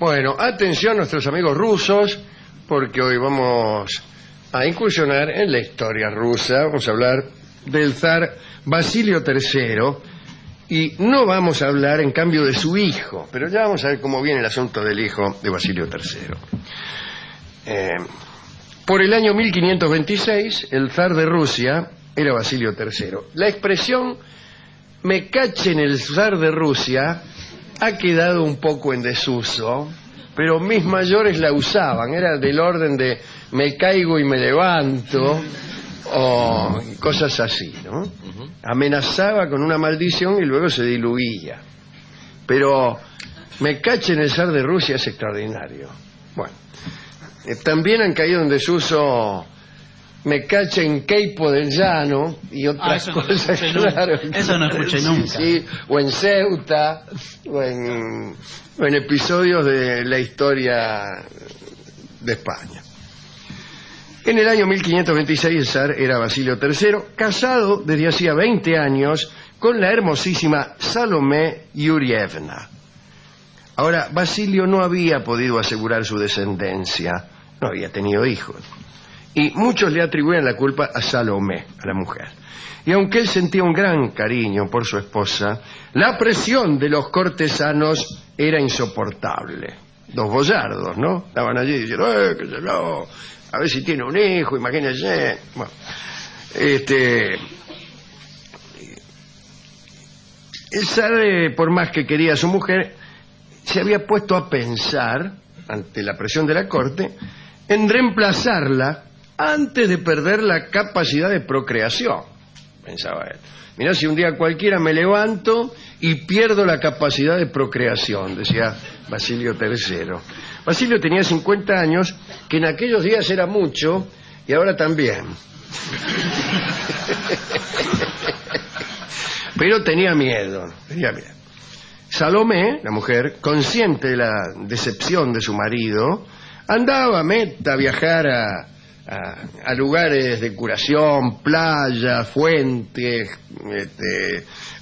Bueno, atención nuestros amigos rusos, porque hoy vamos a incursionar en la historia rusa. Vamos a hablar del zar Basilio III y no vamos a hablar en cambio de su hijo, pero ya vamos a ver cómo viene el asunto del hijo de Basilio III. Por el año 1526, el zar de Rusia era Basilio III. La expresión "me cachen el zar de Rusia" ha quedado un poco en desuso, pero mis mayores la usaban. Era del orden de "me caigo y me levanto", o cosas así, ¿no? Amenazaba con una maldición y luego se diluía. Pero "me cachen el zar de Rusia" es extraordinario. Bueno, también han caído en desuso "me cachen Queipo del Llano" y otras cosas, claro. Eso no escuché nunca. Sí, o en Ceuta, o en episodios de la historia de España. En el año 1526 el zar era Basilio III, casado desde hacía 20 años con la hermosísima Salomé Yurievna. Ahora, Basilio no había podido asegurar su descendencia, no había tenido hijos. Y muchos le atribuyen la culpa a Salomé, a la mujer. Y aunque él sentía un gran cariño por su esposa, la presión de los cortesanos era insoportable. Los boyardos, ¿no? Estaban allí diciendo, qué sé yo, a ver si tiene un hijo, imagínense. Bueno, el zar, por más que quería a su mujer, se había puesto a pensar, ante la presión de la corte, en reemplazarla antes de perder la capacidad de procreación, pensaba él. Mirá, si un día cualquiera me levanto y pierdo la capacidad de procreación, decía Basilio III. Basilio tenía 50 años, que en aquellos días era mucho, y ahora también. Pero tenía miedo. Salomé, la mujer, consciente de la decepción de su marido, andaba a viajar a lugares de curación, playas, fuentes,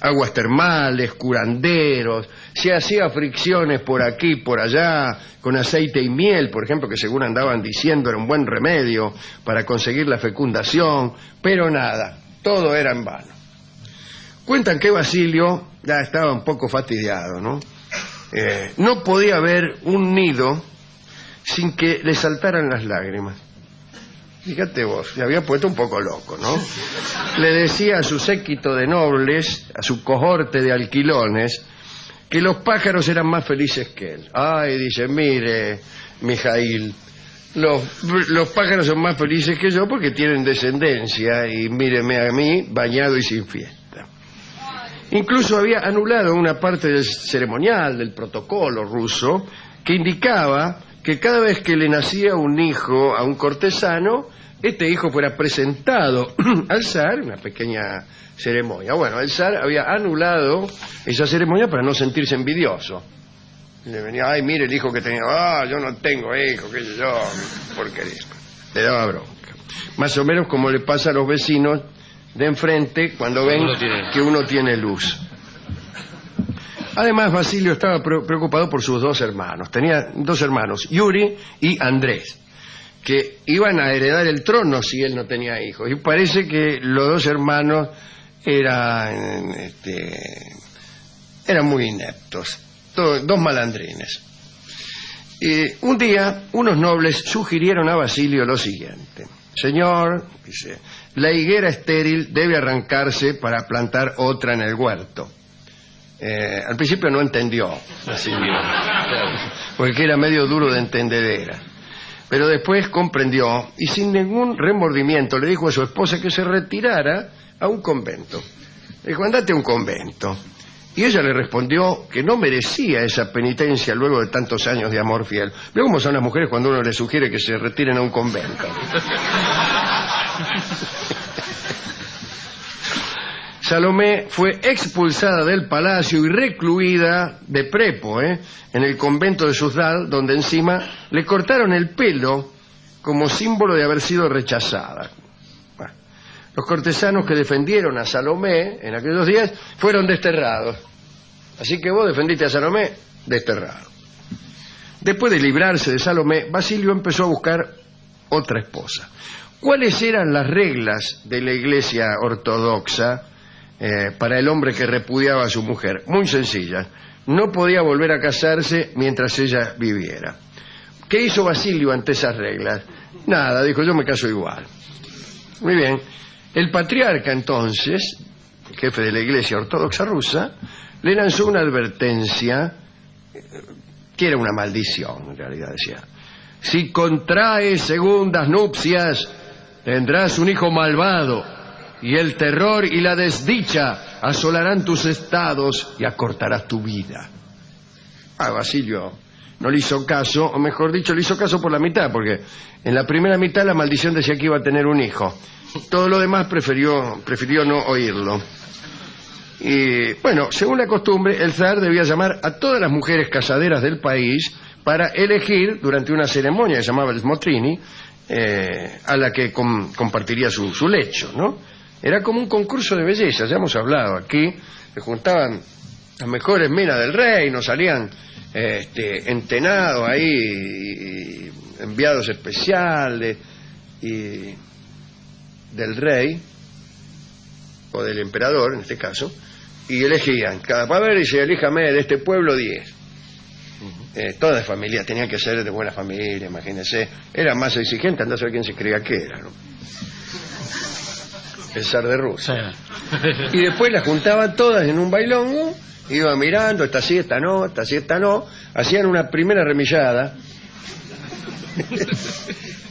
aguas termales, curanderos. Se hacía fricciones por aquí, por allá, con aceite y miel, por ejemplo, que según andaban diciendo era un buen remedio para conseguir la fecundación, pero nada, todo era en vano. Cuentan que Basilio ya estaba un poco fastidiado, ¿no? No podía ver un nido sin que le saltaran las lágrimas. Fíjate vos, se había puesto un poco loco, ¿no? Le decía a su séquito de nobles, a su cohorte de alquilones, que los pájaros eran más felices que él. Ay, dice, mire, Mijail, los pájaros son más felices que yo porque tienen descendencia, y míreme a mí, bañado y sin fiesta. Incluso había anulado una parte del ceremonial, del protocolo ruso, que indicaba que cada vez que le nacía un hijo a un cortesano, este hijo fuera presentado al zar, una pequeña ceremonia. Bueno, el zar había anulado esa ceremonia para no sentirse envidioso. Le venía, ay, mire el hijo que tenía, yo no tengo hijo, qué sé yo, porquería. Le daba bronca. Más o menos como le pasa a los vecinos de enfrente cuando ven que uno tiene luz. Además, Basilio estaba preocupado por sus dos hermanos. Tenía dos hermanos, Yuri y Andrés, que iban a heredar el trono si él no tenía hijos. Y parece que los dos hermanos eran muy ineptos, dos malandrines. Un día, unos nobles sugirieron a Basilio lo siguiente. Señor, dice, la higuera estéril debe arrancarse para plantar otra en el huerto. Al principio no entendió, Basilio, porque era medio duro de entendedera. Pero después comprendió y sin ningún remordimiento le dijo a su esposa que se retirara a un convento. Le dijo, andate a un convento. Y ella le respondió que no merecía esa penitencia luego de tantos años de amor fiel. Veo cómo son las mujeres cuando uno les sugiere que se retiren a un convento. Salomé fue expulsada del palacio y recluida de prepo, en el convento de Suzdal, donde encima le cortaron el pelo como símbolo de haber sido rechazada. Bueno, los cortesanos que defendieron a Salomé en aquellos días fueron desterrados. Así que vos defendiste a Salomé, desterrado. Después de librarse de Salomé, Basilio empezó a buscar otra esposa. ¿Cuáles eran las reglas de la Iglesia ortodoxa para el hombre que repudiaba a su mujer? Muy sencillas. No podía volver a casarse mientras ella viviera. ¿Qué hizo Basilio ante esas reglas? Nada, dijo, yo me caso igual. Muy bien. El patriarca entonces, jefe de la Iglesia ortodoxa rusa, le lanzó una advertencia que era una maldición, en realidad decía. Si contraes segundas nupcias, tendrás un hijo malvado, y el terror y la desdicha asolarán tus estados y acortarás tu vida. Basilio no le hizo caso, o mejor dicho, le hizo caso por la mitad, porque en la primera mitad la maldición decía que iba a tener un hijo. Todo lo demás prefirió no oírlo. Y bueno, según la costumbre, el zar debía llamar a todas las mujeres casaderas del país para elegir durante una ceremonia que se llamaba el Smotrini, a la que compartiría su lecho, ¿no? Era como un concurso de belleza, ya hemos hablado aquí, se juntaban las mejores minas del reino, salían entenados ahí, enviados especiales del rey o del emperador en este caso, y elegían cada padre, dice, elíjame de este pueblo 10. Toda de familia, tenían que ser de buena familia, imagínense. Era más exigente, andá a saber quién se creía que era, ¿no? El zar de Rusia. Sí. Y después las juntaban todas en un bailongo, iban mirando, esta sí, esta no, esta sí, esta no, hacían una primera remillada.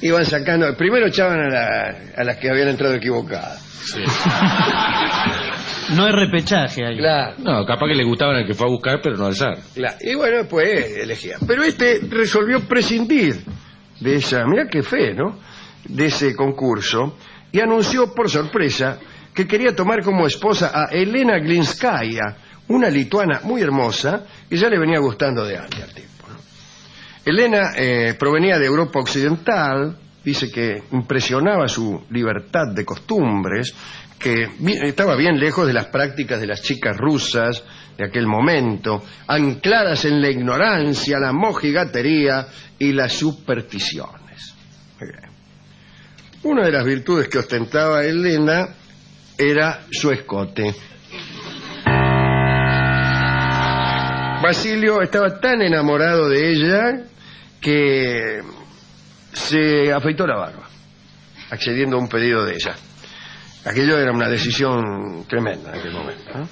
Iban sacando, primero echaban a las que habían entrado equivocadas. Sí. No hay repechaje ahí. Claro. No, capaz que le gustaban al que fue a buscar, pero no al zar. Claro. Y bueno, después elegía. Pero resolvió prescindir de esa, mirá qué fe, ¿no? De ese concurso, y anunció por sorpresa que quería tomar como esposa a Elena Glinskaya, una lituana muy hermosa, que ya le venía gustando de antes al tipo, ¿no? Elena provenía de Europa Occidental, dice que impresionaba su libertad de costumbres, que estaba bien lejos de las prácticas de las chicas rusas de aquel momento, ancladas en la ignorancia, la mojigatería y las supersticiones. Una de las virtudes que ostentaba Elena era su escote. Basilio estaba tan enamorado de ella que se afeitó la barba, accediendo a un pedido de ella. Aquello era una decisión tremenda en aquel momento, ¿no?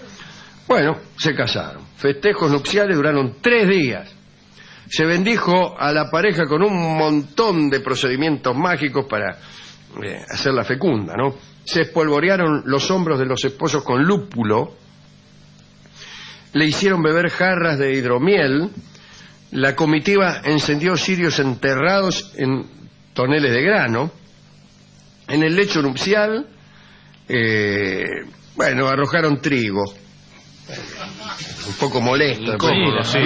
Bueno, se casaron. Festejos nupciales duraron 3 días. Se bendijo a la pareja con un montón de procedimientos mágicos para hacerla fecunda, ¿no? Se espolvorearon los hombros de los esposos con lúpulo, le hicieron beber jarras de hidromiel, la comitiva encendió cirios enterrados en toneles de grano. En el lecho nupcial, bueno, arrojaron trigo. Un poco molesto. Incómodo, sí.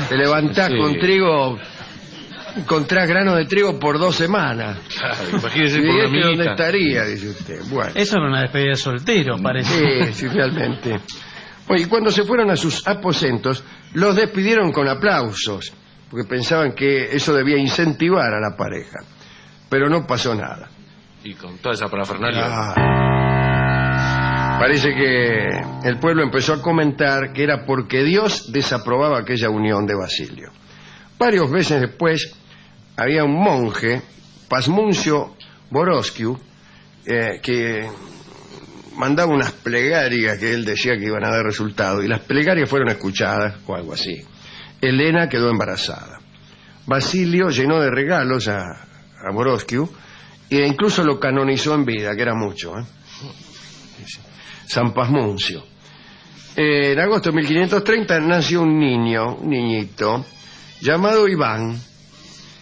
Te levantás sí. con trigo, encontrás grano de trigo por 2 semanas. Claro, imagínese por ¿Y una dónde minita. estaría? Dice usted. Bueno. Eso era una despedida de soltero, parece. Sí, realmente. Oye, y cuando se fueron a sus aposentos, los despidieron con aplausos, porque pensaban que eso debía incentivar a la pareja. Pero no pasó nada. Y con toda esa parafernalia. Parece que el pueblo empezó a comentar que era porque Dios desaprobaba aquella unión de Basilio. Varios meses después, había un monje, Pasmuncio Borosquiu, que mandaba unas plegarias que él decía que iban a dar resultado, y las plegarias fueron escuchadas, o algo así. Elena quedó embarazada. Basilio llenó de regalos a Borosquiu, e incluso lo canonizó en vida, que era mucho, San Pasmuncio. En agosto de 1530 nació un niñito, llamado Iván,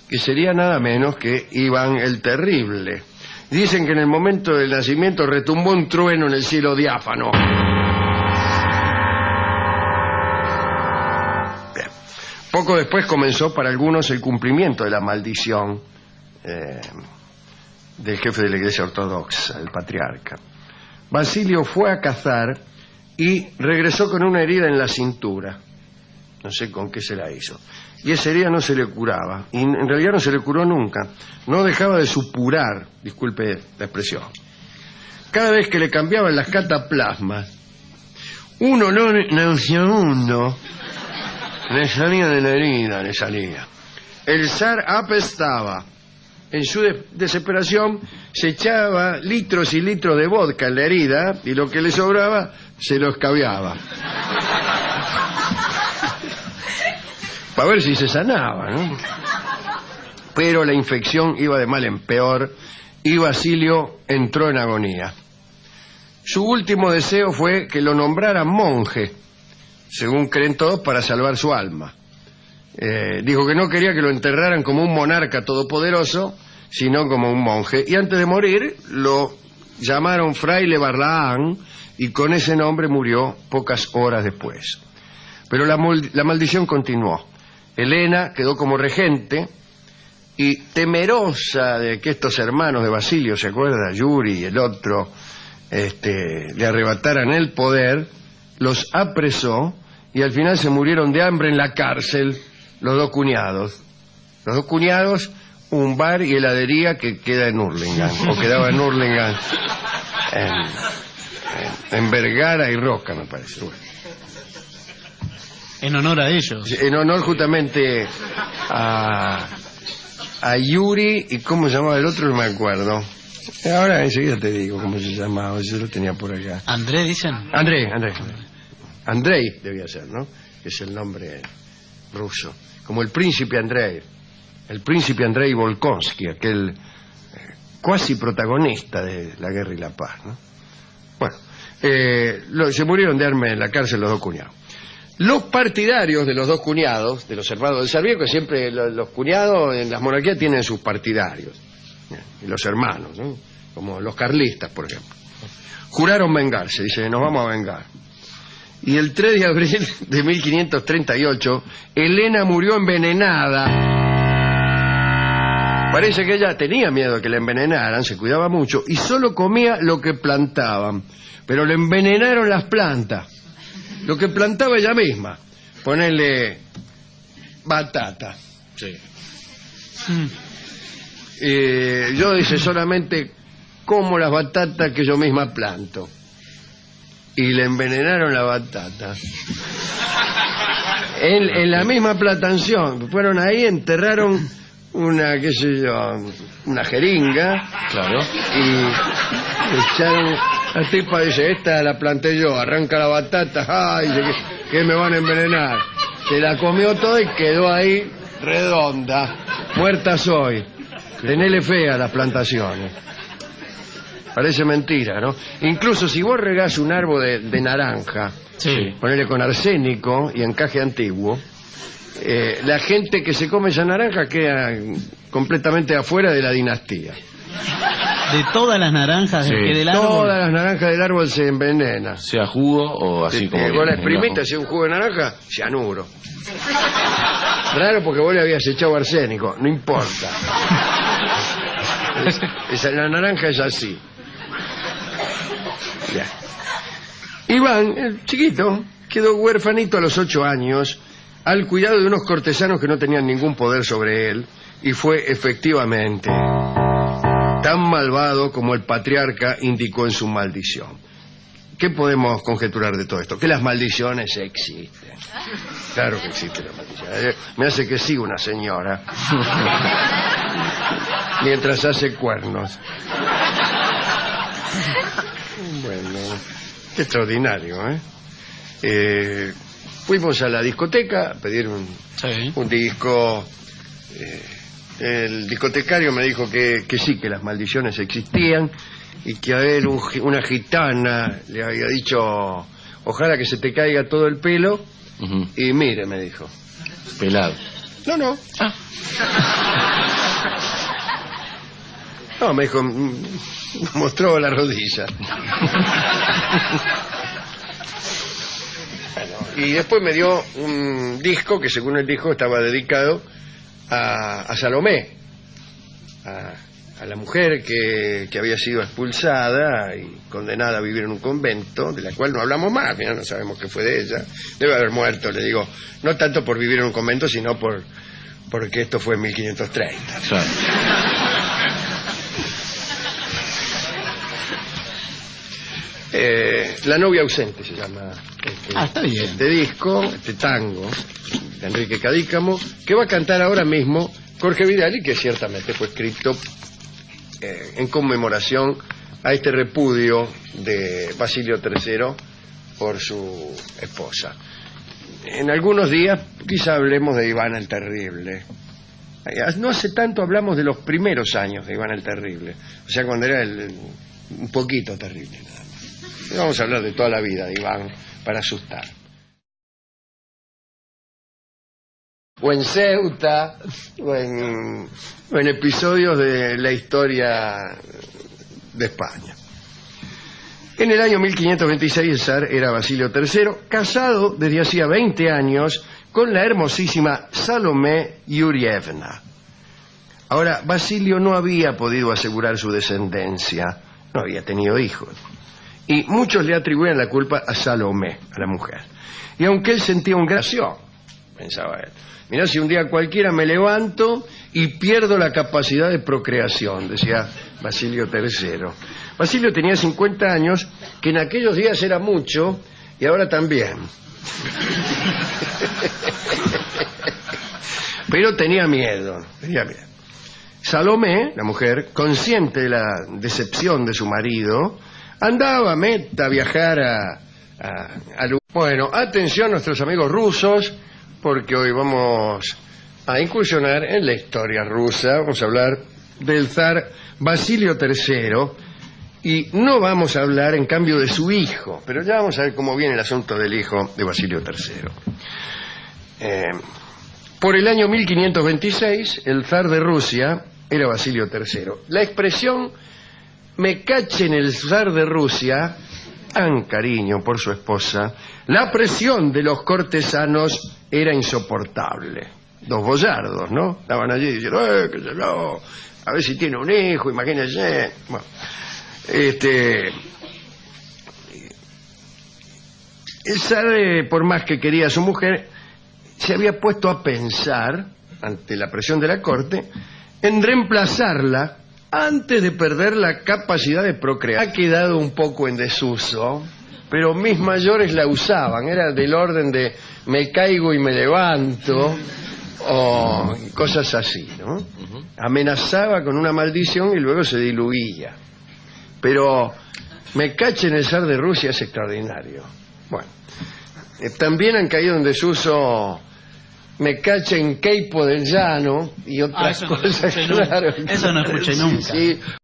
que sería nada menos que Iván el Terrible. Dicen que en el momento del nacimiento retumbó un trueno en el cielo diáfano. Bien. Poco después comenzó para algunos el cumplimiento de la maldición del jefe de la Iglesia Ortodoxa, el patriarca. Basilio fue a cazar y regresó con una herida en la cintura. no sé con qué se la hizo. Y esa herida no se le curaba, y en realidad no se le curó nunca. No dejaba de supurar, disculpe la expresión. Cada vez que le cambiaban las cataplasmas, un olor nauseabundo le salía de la herida, le salía. El zar apestaba. En su desesperación se echaba litros y litros de vodka en la herida y lo que le sobraba se lo escabeaba. Para ver si se sanaba, ¿no? Pero la infección iba de mal en peor y Basilio entró en agonía. Su último deseo fue que lo nombraran monje, según creen todos, para salvar su alma. Dijo que no quería que lo enterraran como un monarca todopoderoso, sino como un monje. Y antes de morir lo llamaron Fraile Barlaán y con ese nombre murió pocas horas después. Pero la maldición continuó. Helena quedó como regente y, temerosa de que estos hermanos de Basilio, ¿se acuerda? Yuri y el otro, le arrebataran el poder, los apresó y al final se murieron de hambre en la cárcel los dos cuñados. Los dos cuñados, un bar y heladería que queda en Hurlingham, o quedaba en Hurlingham, en Vergara y Roca, me parece. Bueno. En honor a ellos. En honor justamente a Yuri y ¿cómo se llamaba el otro? No me acuerdo. Ahora enseguida te digo cómo se llamaba, yo lo tenía por allá. ¿André dicen? Andrei debía ser, ¿no? Que es el nombre ruso. Como el príncipe Andrei. El príncipe Andrei Volkonsky, aquel cuasi protagonista de la Guerra y la Paz, ¿no? Bueno, se murieron de hambre en la cárcel los dos cuñados. Los partidarios de los dos cuñados, de los hermanos del zar viejo, que siempre los cuñados en las monarquías tienen sus partidarios, y los hermanos, ¿no? Como los carlistas, por ejemplo, juraron vengarse, dice, nos vamos a vengar. Y el 3 de abril de 1538, Helena murió envenenada. Parece que ella tenía miedo de que la envenenaran, se cuidaba mucho, y solo comía lo que plantaban, pero le envenenaron las plantas. Lo que plantaba ella misma, ponerle batata. Sí. Yo, dice, solamente como las batatas que yo misma planto. Y le envenenaron la batata. En la misma plantación. Fueron ahí, enterraron una, qué sé yo, una jeringa. Claro. Y echaron... La tipa dice, esta la planté yo, arranca la batata, ay, dice que me van a envenenar. Se la comió todo y quedó ahí redonda. Muerta soy. Tenele fe a las plantaciones. Parece mentira, ¿no? Incluso si vos regás un árbol de naranja, Sí. ponele con arsénico y encaje antiguo, la gente que se come esa naranja queda completamente afuera de la dinastía. De todas las naranjas Sí. del árbol. Todas las naranjas del árbol se envenenan. Sea jugo o así como... Vos la exprimiste, hacía un jugo de naranja, cianuro. Raro porque vos le habías echado arsénico, no importa. La naranja es así. Ya. Iván, el chiquito, quedó huérfanito a los 8 años al cuidado de unos cortesanos que no tenían ningún poder sobre él, y fue efectivamente tan malvado como el patriarca indicó en su maldición. ¿Qué podemos conjeturar de todo esto? Que las maldiciones existen. Claro que existen las maldiciones. Me hace que sí una señora mientras hace cuernos. Bueno, qué extraordinario, ¿eh? Fuimos a la discoteca a pedir un disco. El discotecario me dijo que sí, que las maldiciones existían y que a él una gitana le había dicho, ojalá que se te caiga todo el pelo. Y mire, me dijo. Pelado. No. No, me dijo, mostró la rodilla. Bueno, y después me dio un disco que, según el disco, estaba dedicado a Salomé, a la mujer que había sido expulsada y condenada a vivir en un convento, de la cual no hablamos más, mira, no sabemos qué fue de ella. Debe haber muerto, le digo, no tanto por vivir en un convento, sino porque esto fue en 1530. Claro. La novia ausente se llama está bien. este disco, este tango de Enrique Cadícamo, que va a cantar ahora mismo Jorge Vidal y que ciertamente fue escrito en conmemoración a este repudio de Basilio III por su esposa. En algunos días quizá hablemos de Iván el Terrible. No hace tanto hablamos de los primeros años de Iván el Terrible, o sea, cuando era un poquito terrible nada más. Y vamos a hablar de toda la vida de Iván para asustar. O en Ceuta, o en episodios de la historia de España. En el año 1526 el zar era Basilio III, casado desde hacía 20 años con la hermosísima Salomé Yurievna. Ahora, Basilio no había podido asegurar su descendencia, no había tenido hijos, y muchos le atribuían la culpa a Salomé, a la mujer. Y aunque él sentía un gración, pensaba él, mirá, si un día cualquiera me levanto y pierdo la capacidad de procreación, decía Basilio III. Basilio tenía 50 años, que en aquellos días era mucho, y ahora también. Pero tenía miedo. Salomé, la mujer, consciente de la decepción de su marido, andaba a viajar a Bueno, atención nuestros amigos rusos, porque hoy vamos a incursionar en la historia rusa. Vamos a hablar del zar Basilio III y no vamos a hablar en cambio de su hijo, pero ya vamos a ver cómo viene el asunto del hijo de Basilio III. Por el año 1526 el zar de Rusia era Basilio III. La expresión "me cachen el zar de Rusia", tan cariño por su esposa, la presión de los cortesanos era insoportable. Los boyardos, ¿no? Estaban allí diciendo, qué sé yo, a ver si tiene un hijo, imagínense. Bueno, el zar, por más que quería a su mujer, se había puesto a pensar, ante la presión de la corte, en reemplazarla antes de perder la capacidad de procrear. Ha quedado un poco en desuso, pero mis mayores la usaban, era del orden de me caigo y me levanto, o cosas así, ¿no? Amenazaba con una maldición y luego se diluía. Pero me cachen el zar de Rusia es extraordinario. Bueno, también han caído en desuso me cachen Queipo del Llano y otras cosas. Eso no escuché nunca. Sí,